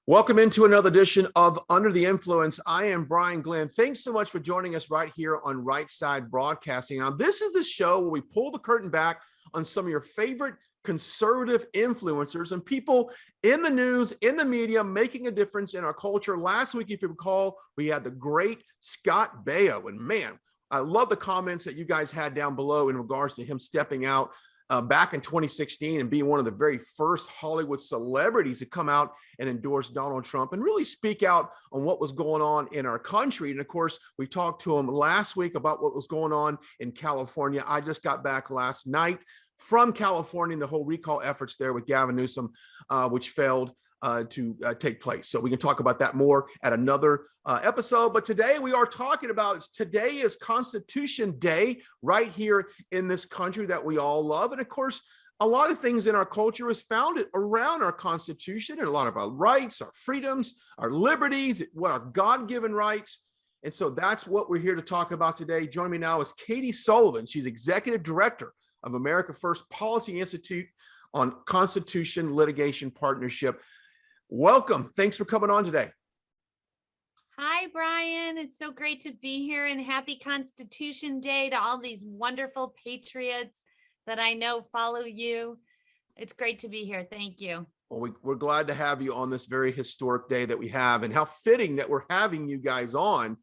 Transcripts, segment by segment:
Welcome into another edition of Under the Influence. I am Brian Glenn. Thanks so much for joining us right here on Right Side Broadcasting. Now, this is the show where we pull the curtain back on some of your favorite conservative influencers and people in the news, in the media, making a difference in our culture. Last week, if you recall, we had the great Scott Baio. And man, I love the comments that you guys had down below in regards to him stepping out back in 2016 and being one of the very first Hollywood celebrities to come out and endorse Donald Trump and really speak out on what was going on in our country. And of course, we talked to him last week about what was going on in California. I just got back last night from California and the whole recall efforts there with Gavin Newsom, which failed to take place. So we can talk about that more at another episode. But today we are talking about, today is Constitution Day right here in this country that we all love. And of course, a lot of things in our culture is founded around our Constitution and a lot of our rights, our freedoms, our liberties, what our God-given rights. And so that's what we're here to talk about today. Joining me now is Katie Sullivan. She's Executive Director of America First Policy Institute on Constitution Litigation Partnership. Welcome. Thanks for coming on today. Hi, Brian. It's so great to be here, and happy Constitution Day to all these wonderful patriots that I know follow you. It's great to be here. Thank you. Well, we're glad to have you on this very historic day that we have, and how fitting that we're having you guys on.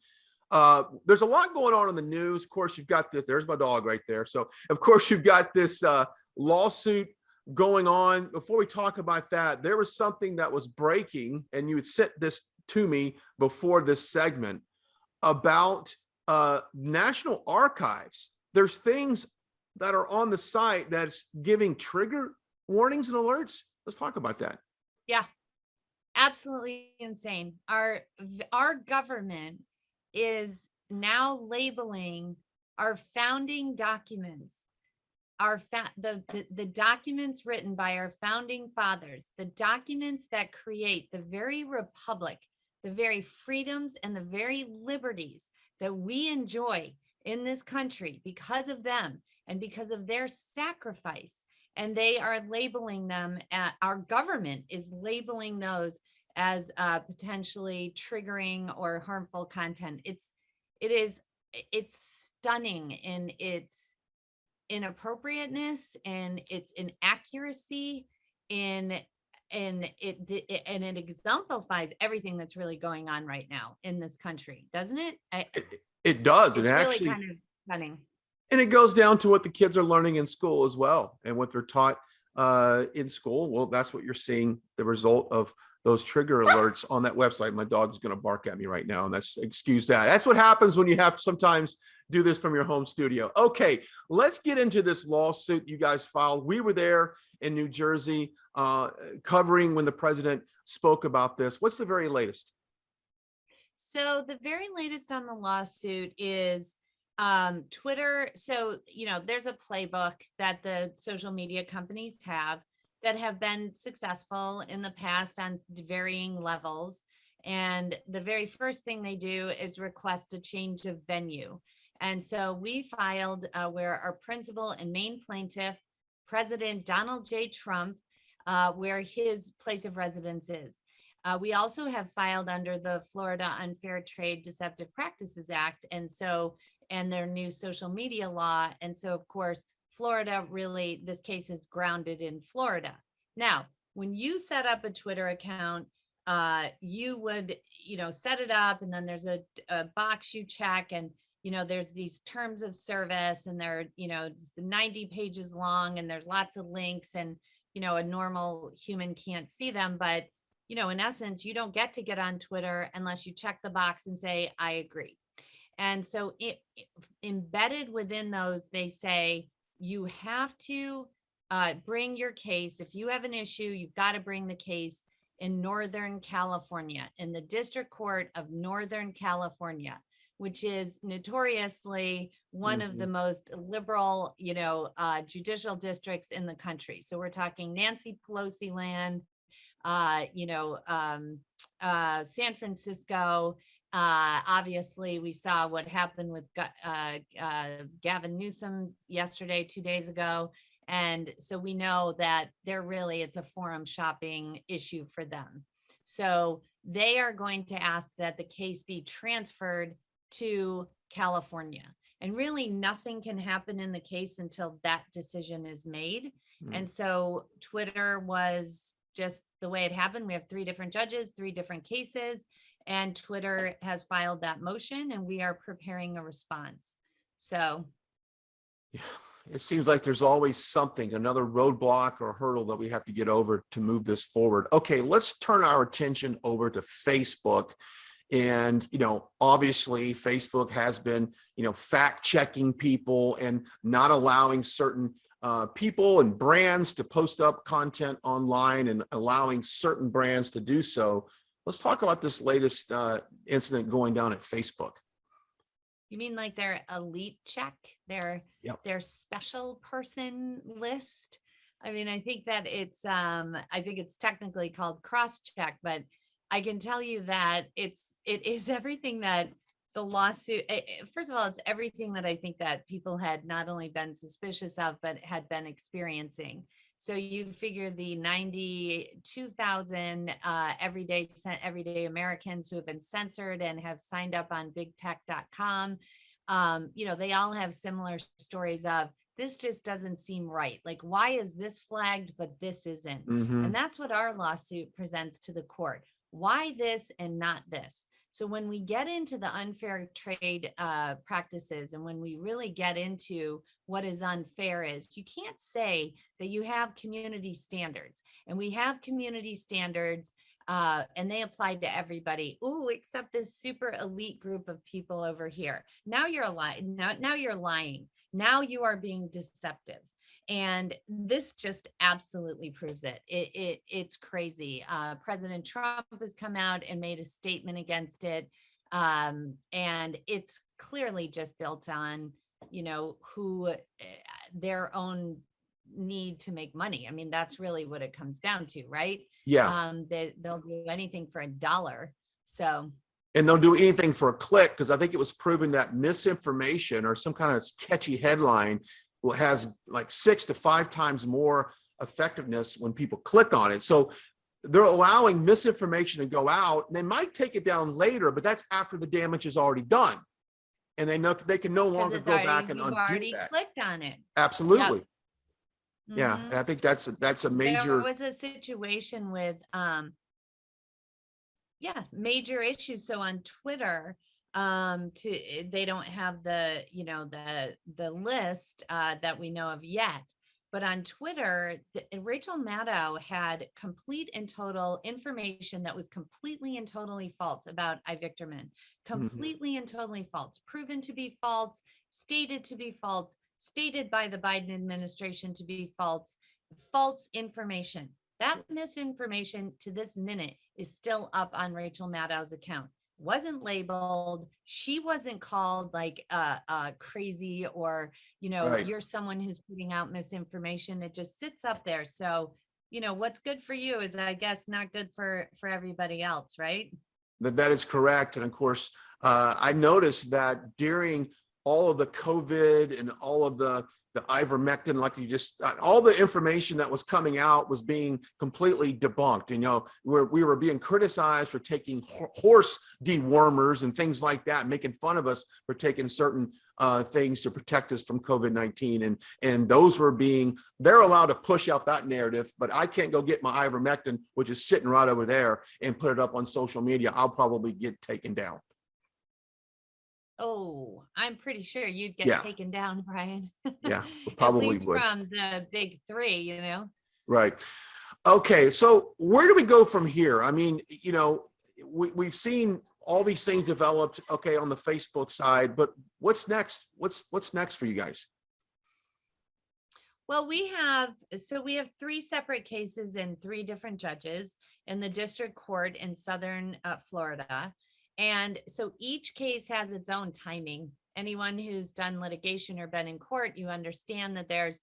There's a lot going on in the news. Of course, you've got this. There's my dog right there. So, of course, you've got this lawsuit going on. Before we talk about that, there was something that was breaking, and you had sent this to me before this segment about National Archives. There's things that are on the site that's giving trigger warnings and alerts. Let's talk about that. Yeah, absolutely insane. Our government is now labeling our founding documents, the documents written by our founding fathers, the documents that create the very republic, the very freedoms and the very liberties that we enjoy in this country because of them and because of their sacrifice. And they are labeling them, our government is labeling those as potentially triggering or harmful content. It's stunning in its inappropriateness and its inaccuracy and it exemplifies everything that's really going on right now in this country, doesn't it? It does. It's and really actually kind of stunning. And it goes down to what the kids are learning in school as well, and what they're taught in school. Well, that's what you're seeing, the result of those trigger alerts on that website. My dog's going to bark at me right now, and excuse that. That's what happens when you have to sometimes do this from your home studio. Okay, let's get into this lawsuit you guys filed. We were there in New Jersey covering when the president spoke about this. What's the very latest? So the very latest on the lawsuit is Twitter. So, there's a playbook that the social media companies have that have been successful in the past on varying levels. And the very first thing they do is request a change of venue. And so we filed where our principal and main plaintiff, President Donald J. Trump, where his place of residence is. We also have filed under the Florida Unfair Trade Deceptive Practices Act, and their new social media law. And so, of course, Florida, really, this case is grounded in Florida. Now, when you set up a Twitter account, you would, set it up, and then there's a box you check, and there's these terms of service, and they're 90 pages long, and there's lots of links, and a normal human can't see them, but in essence, you don't get to get on Twitter unless you check the box and say, I agree. And so embedded within those, they say you have to bring your case. If you have an issue, you've got to bring the case in Northern California, in the District Court of Northern California, which is notoriously one of the most liberal, judicial districts in the country. So we're talking Nancy Pelosi land, San Francisco. Obviously, we saw what happened with Gavin Newsom yesterday, 2 days ago. And so we know that it's a forum shopping issue for them. So they are going to ask that the case be transferred to California. And really nothing can happen in the case until that decision is made. And so Twitter was just the way it happened. We have 3 different judges, 3 different cases, and Twitter has filed that motion and we are preparing a response. So Yeah, it seems like there's always something, another roadblock or hurdle that we have to get over to move this forward. Okay, let's turn our attention over to Facebook. And, obviously Facebook has been, fact checking people and not allowing certain people and brands to post up content online and allowing certain brands to do so. Let's talk about this latest incident going down at Facebook. you mean like their elite check, their Yep. their special person list? I mean, I think that I think it's technically called cross check, but I can tell you that it is everything that the lawsuit, first of all, it's everything that I think that people had not only been suspicious of, but had been experiencing. So you figure the 92,000 everyday Americans who have been censored and have signed up on bigtech.com. They all have similar stories of this just doesn't seem right. Like, why is this flagged, but this isn't? And that's what our lawsuit presents to the court. Why this and not this? So when we get into the unfair trade practices and when we really get into what is unfair is, you can't say that you have community standards and we have community standards and they apply to everybody. Ooh, except this super elite group of people over here. Now you're lying. Now you're lying. Now you are being deceptive. And this just absolutely proves it. It's crazy. President Trump has come out and made a statement against it. And it's clearly just built on, their own need to make money. I mean, that's really what it comes down to, right? Yeah. They'll do anything for $1. So. And they'll do anything for a click, because I think it was proven that misinformation or some kind of catchy headline has like 6 to 5 times more effectiveness when people click on it. So they're allowing misinformation to go out. And they might take it down later, but that's after the damage is already done. And they know they can no longer go back and undo that. Clicked on it. Absolutely. Yep. Yeah. And I think that's a major. There was a situation with major issues. So on Twitter, they don't have the list that we know of yet, but on Twitter, Rachel Maddow had complete and total information that was completely and totally false about Ivictorman, completely and totally false, proven to be false, stated to be false, stated by the Biden administration to be false information. That misinformation to this minute is still up on Rachel Maddow's account. Wasn't labeled. She wasn't called like crazy or, Right. You're someone who's putting out misinformation. It just sits up there. So, what's good for you is, I guess, not good for everybody else, right? That is correct. And of course, I noticed that during all of the COVID and all of the ivermectin, like you just, all the information that was coming out was being completely debunked. We were being criticized for taking horse dewormers and things like that, making fun of us for taking certain things to protect us from COVID-19. And those they're allowed to push out that narrative, but I can't go get my ivermectin, which is sitting right over there, and put it up on social media. I'll probably get taken down. Oh, I'm pretty sure you'd get taken down, Brian. Yeah, probably At least would. from the big 3, Right. Okay. So where do we go from here? I mean, we've seen all these things developed, okay, on the Facebook side, but what's next? What's next for you guys? Well, we have 3 separate cases and 3 different judges in the district court in Southern Florida. And so each case has its own timing. Anyone who's done litigation or been in court, you understand that there's,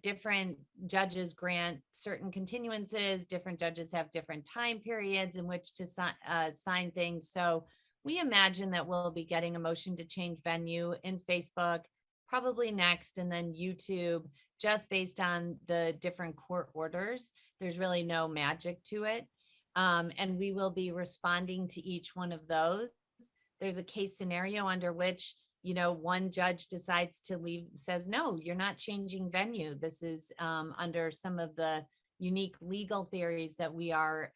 different judges grant certain continuances. Different judges have different time periods in which to sign things. So we imagine that we'll be getting a motion to change venue in Facebook probably next, and then YouTube, just based on the different court orders. There's really no magic to it. And we will be responding to each one of those. There's a case scenario under which, one judge decides to leave, says, no, you're not changing venue. This is under some of the unique legal theories that we are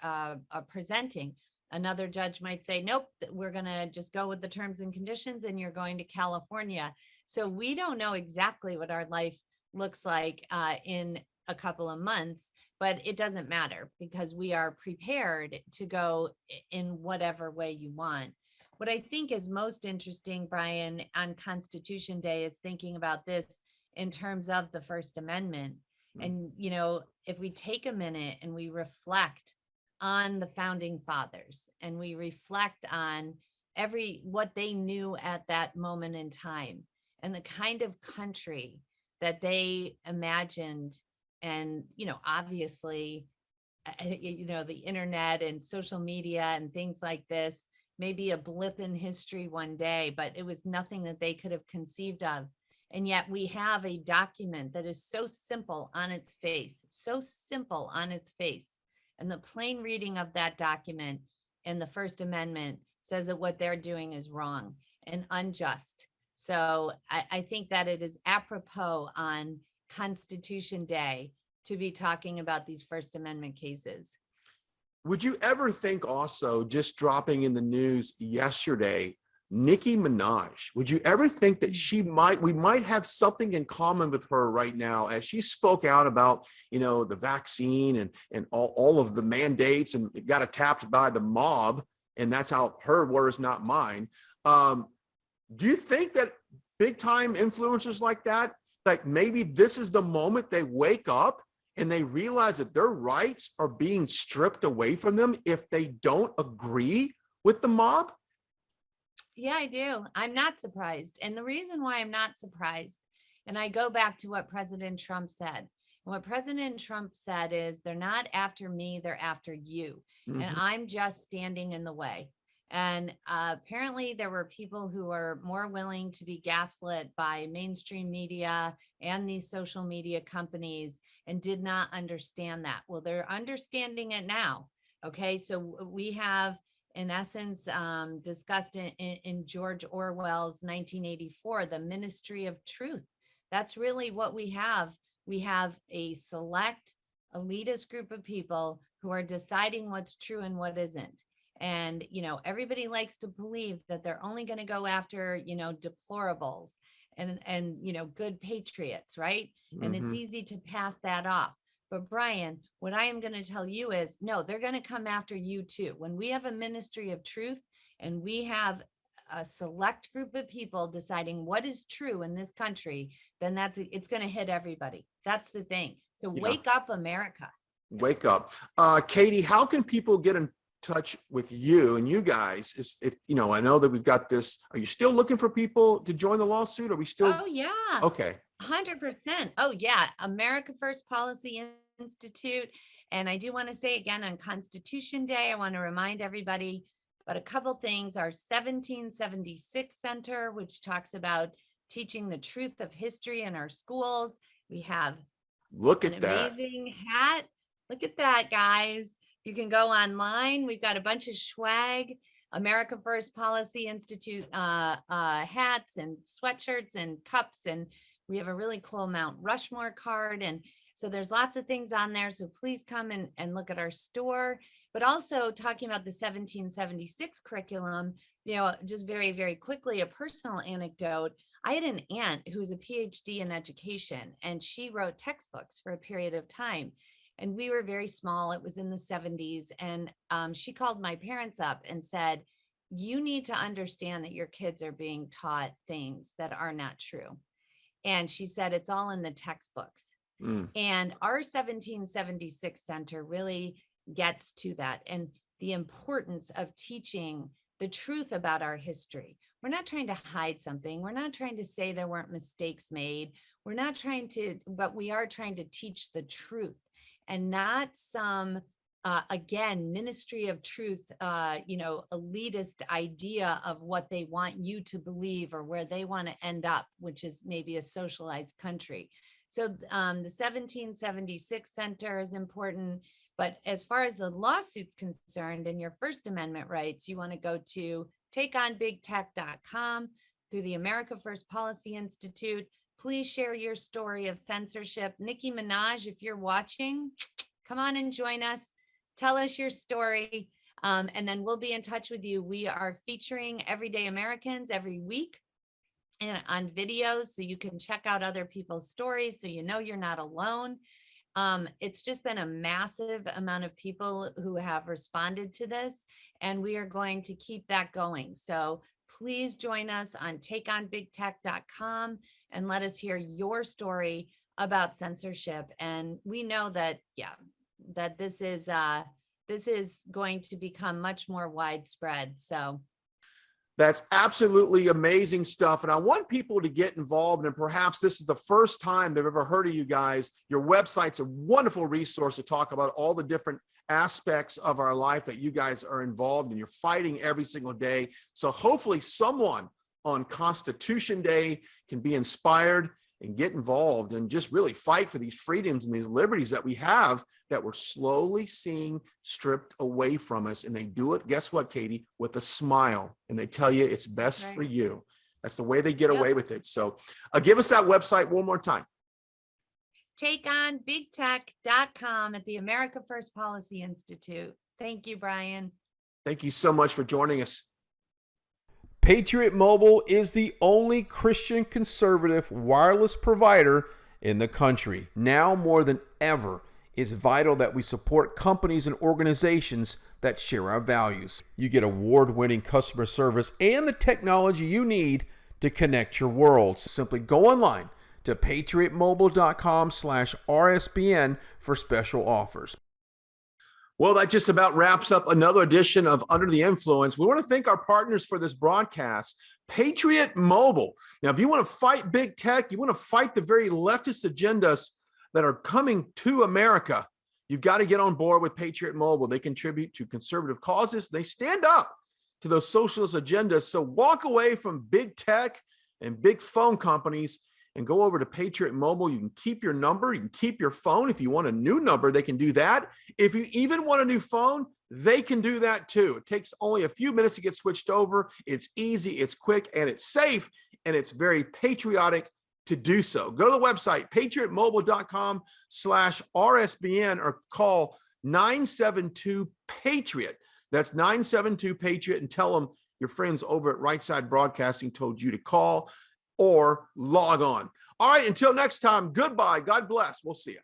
presenting. Another judge might say, nope, we're going to just go with the terms and conditions and you're going to California. So we don't know exactly what our life looks like in a couple of months, but it doesn't matter because we are prepared to go in whatever way you want. What I think is most interesting, Brian, on Constitution Day is thinking about this in terms of the First Amendment. And, if we take a minute and we reflect on the founding fathers and we reflect on what they knew at that moment in time and the kind of country that they imagined, and, obviously, the internet and social media and things like this, maybe a blip in history one day, but it was nothing that they could have conceived of. And yet we have a document that is so simple on its face, And the plain reading of that document in the First Amendment says that what they're doing is wrong and unjust. So I think that it is apropos on Constitution Day to be talking about these First Amendment cases. Would you ever think also, just dropping in the news yesterday, Nicki Minaj, would you ever think that we might have something in common with her right now as she spoke out about, the vaccine and all of the mandates and it got tapped by the mob, and that's how her words, not mine. Do you think that big time influencers like that, like maybe this is the moment they wake up and they realize that their rights are being stripped away from them if they don't agree with the mob? Yeah, I do. I'm not surprised. And the reason why I'm not surprised, and I go back to what President Trump said. What President Trump said is, they're not after me, they're after you. Mm-hmm. And I'm just standing in the way. And apparently there were people who are more willing to be gaslit by mainstream media and these social media companies and did not understand that. Well, they're understanding it now. Okay, so we have, in essence, discussed in George Orwell's 1984, the Ministry of Truth. That's really what we have. We have a select elitist group of people who are deciding what's true and what isn't. And, everybody likes to believe that they're only going to go after, deplorables and, good patriots, right? Mm-hmm. And it's easy to pass that off. But Brian, what I am going to tell you is, no, they're going to come after you too. When we have a Ministry of Truth and we have a select group of people deciding what is true in this country, then it's going to hit everybody. That's the thing. So wake up, America. Wake up. Katie, how can people get in touch with you and you guys? If I know that we've got this. Are you still looking for people to join the lawsuit? Are we still? Oh yeah. Okay. 100%. Oh yeah. America First Policy Institute. And I do want to say again, on Constitution Day, I want to remind everybody about a couple things. Our 1776 Center, which talks about teaching the truth of history in our schools. We have an amazing hat. Look at that, guys. You can go online. We've got a bunch of swag, America First Policy Institute hats and sweatshirts and cups. And we have a really cool Mount Rushmore card. And so there's lots of things on there. So please come and look at our store. But also talking about the 1776 curriculum, just very, very quickly, a personal anecdote. I had an aunt who was a PhD in education, and she wrote textbooks for a period of time. And we were very small. It was in the 70s. And she called my parents up and said, you need to understand that your kids are being taught things that are not true. And she said, it's all in the textbooks. And our 1776 Center really gets to that and the importance of teaching the truth about our history. We're not trying to hide something. We're not trying to say there weren't mistakes made. We're not trying to, but we are trying to teach the truth and not some, again, Ministry of Truth, elitist idea of what they want you to believe or where they want to end up, which is maybe a socialized country. So the 1776 Center is important. But as far as the lawsuit's concerned and your First Amendment rights, you want to go to takeonbigtech.com through the America First Policy Institute. Please share your story of censorship. Nicki Minaj, if you're watching, come on and join us. Tell us your story, and then we'll be in touch with you. We are featuring Everyday Americans every week and on videos, so you can check out other people's stories so you know you're not alone. It's just been a massive amount of people who have responded to this, and we are going to keep that going. So please join us on takeonbigtech.com and let us hear your story about censorship. And we know that, that this is going to become much more widespread. So that's absolutely amazing stuff. And I want people to get involved. And perhaps this is the first time they've ever heard of you guys. Your website's a wonderful resource to talk about all the different aspects of our life that you guys are involved in. You're fighting every single day. So hopefully someone on Constitution Day can be inspired and get involved and just really fight for these freedoms and these liberties that we have that we're slowly seeing stripped away from us. And they do it, guess what, Katie, with a smile. And they tell you it's best for you. That's the way they get away with it. So give us that website one more time. takeonbigtech.com at the America First Policy Institute. Thank you, Brian. Thank you so much for joining us. Patriot Mobile is the only Christian conservative wireless provider in the country. Now more than ever, it's vital that we support companies and organizations that share our values. You get award-winning customer service and the technology you need to connect your worlds. Simply go online to patriotmobile.com/RSBN for special offers. Well, that just about wraps up another edition of Under the Influence. We want to thank our partners for this broadcast, Patriot Mobile. Now, if you want to fight big tech, you want to fight the very leftist agendas that are coming to America, you've got to get on board with Patriot Mobile. They contribute to conservative causes. They stand up to those socialist agendas. So walk away from big tech and big phone companies and go over to Patriot Mobile. You can keep your number. You can keep your phone. If you want a new number, they can do that. If you even want a new phone, they can do that too. It takes only a few minutes to get switched over. It's easy, it's quick, and it's safe, and it's very patriotic to do so. Go to the website, patriotmobile.com/RSBN, or call 972-PATRIOT. That's 972-PATRIOT, and tell them your friends over at Right Side Broadcasting told you to call or log on. All right, until next time, goodbye. God bless. We'll see you.